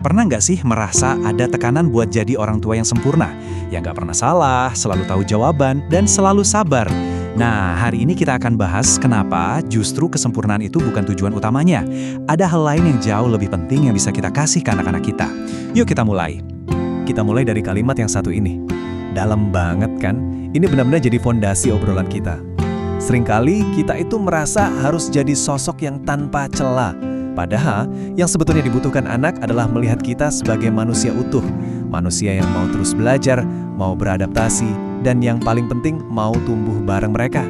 Pernah nggak sih merasa ada tekanan buat jadi orang tua yang sempurna? Yang nggak pernah salah, selalu tahu jawaban, dan selalu sabar. Nah, hari ini kita akan bahas kenapa justru kesempurnaan itu bukan tujuan utamanya. Ada hal lain yang jauh lebih penting yang bisa kita kasih ke anak-anak kita. Yuk kita mulai. Kita mulai dari kalimat yang satu ini. Dalam banget kan? Ini benar-benar jadi fondasi obrolan kita. Seringkali kita itu merasa harus jadi sosok yang tanpa celah. Padahal, yang sebetulnya dibutuhkan anak adalah melihat kita sebagai manusia utuh. Manusia yang mau terus belajar, mau beradaptasi, dan yang paling penting mau tumbuh bareng mereka.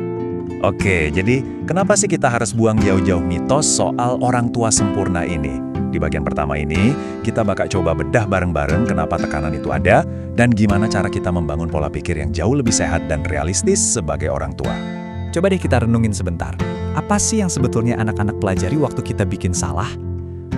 Oke, jadi kenapa sih kita harus buang jauh-jauh mitos soal orang tua sempurna ini? Di bagian pertama ini, kita bakal coba bedah bareng-bareng kenapa tekanan itu ada, dan gimana cara kita membangun pola pikir yang jauh lebih sehat dan realistis sebagai orang tua. Coba deh kita renungin sebentar. Apa sih yang sebetulnya anak-anak pelajari waktu kita bikin salah?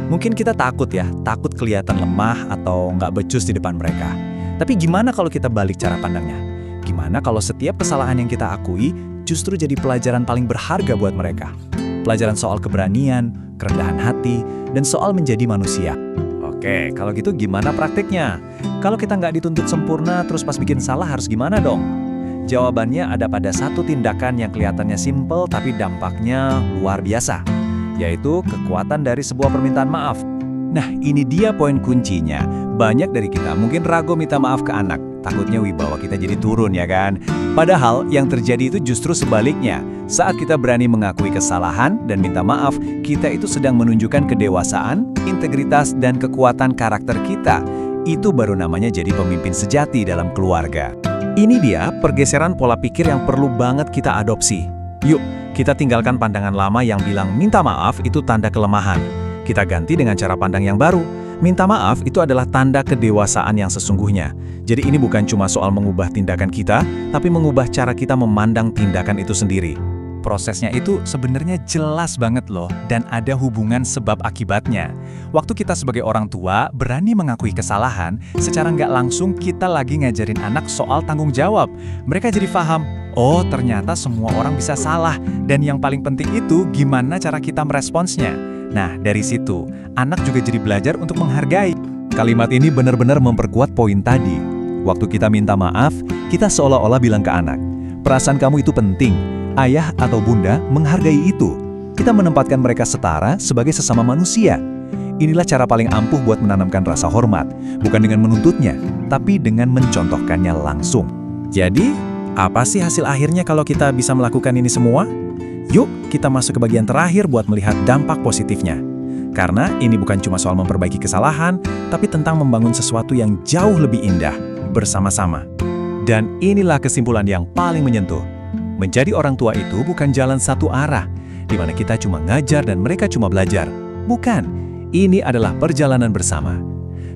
Mungkin kita takut takut kelihatan lemah atau nggak becus di depan mereka. Tapi gimana kalau kita balik cara pandangnya? Gimana kalau setiap kesalahan yang kita akui justru jadi pelajaran paling berharga buat mereka? Pelajaran soal keberanian, kerendahan hati, dan soal menjadi manusia. Oke, kalau gitu gimana praktiknya? Kalau kita nggak dituntut sempurna terus pas bikin salah harus gimana dong? Jawabannya ada pada satu tindakan yang kelihatannya simpel tapi dampaknya luar biasa, yaitu kekuatan dari sebuah permintaan maaf. Nah, ini dia poin kuncinya. Banyak dari kita mungkin ragu minta maaf ke anak, takutnya wibawa kita jadi turun ya kan? Padahal yang terjadi itu justru sebaliknya. Saat kita berani mengakui kesalahan dan minta maaf, kita itu sedang menunjukkan kedewasaan, integritas, dan kekuatan karakter kita. Itu baru namanya jadi pemimpin sejati dalam keluarga. Ini dia pergeseran pola pikir yang perlu banget kita adopsi. Yuk, kita tinggalkan pandangan lama yang bilang minta maaf itu tanda kelemahan. Kita ganti dengan cara pandang yang baru. Minta maaf itu adalah tanda kedewasaan yang sesungguhnya. Jadi ini bukan cuma soal mengubah tindakan kita, tapi mengubah cara kita memandang tindakan itu sendiri. Prosesnya itu sebenarnya jelas banget loh, dan ada hubungan sebab akibatnya. Waktu kita sebagai orang tua berani mengakui kesalahan, secara nggak langsung kita lagi ngajarin anak soal tanggung jawab. Mereka jadi paham, oh ternyata semua orang bisa salah, dan yang paling penting itu gimana cara kita meresponsnya. Nah, dari situ, anak juga jadi belajar untuk menghargai. Kalimat ini benar-benar memperkuat poin tadi. Waktu kita minta maaf, kita seolah-olah bilang ke anak, perasaan kamu itu penting. Ayah atau bunda menghargai itu. Kita menempatkan mereka setara sebagai sesama manusia. Inilah cara paling ampuh buat menanamkan rasa hormat, bukan dengan menuntutnya, tapi dengan mencontohkannya langsung. Jadi, apa sih hasil akhirnya kalau kita bisa melakukan ini semua? Yuk, kita masuk ke bagian terakhir buat melihat dampak positifnya. Karena ini bukan cuma soal memperbaiki kesalahan, tapi tentang membangun sesuatu yang jauh lebih indah bersama-sama. Dan inilah kesimpulan yang paling menyentuh. Menjadi orang tua itu bukan jalan satu arah, di mana kita cuma ngajar dan mereka cuma belajar. Bukan, ini adalah perjalanan bersama.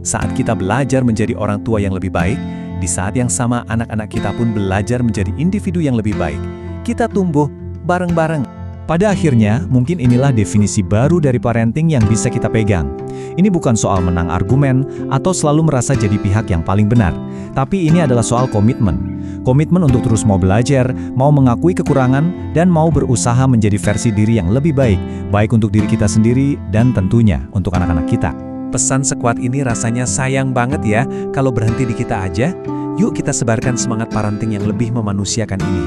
Saat kita belajar menjadi orang tua yang lebih baik, di saat yang sama anak-anak kita pun belajar menjadi individu yang lebih baik. Kita tumbuh bareng-bareng. Pada akhirnya, mungkin inilah definisi baru dari parenting yang bisa kita pegang. Ini bukan soal menang argumen atau selalu merasa jadi pihak yang paling benar, tapi ini adalah soal komitmen. Komitmen untuk terus mau belajar, mau mengakui kekurangan, dan mau berusaha menjadi versi diri yang lebih baik, baik untuk diri kita sendiri dan tentunya untuk anak-anak kita. Pesan sekuat ini rasanya sayang banget ya kalau berhenti di kita aja. Yuk kita sebarkan semangat parenting yang lebih memanusiakan ini.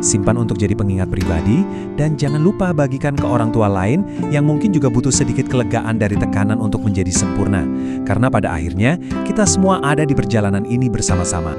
Simpan untuk jadi pengingat pribadi, dan jangan lupa bagikan ke orang tua lain yang mungkin juga butuh sedikit kelegaan dari tekanan untuk menjadi sempurna. Karena pada akhirnya, kita semua ada di perjalanan ini bersama-sama.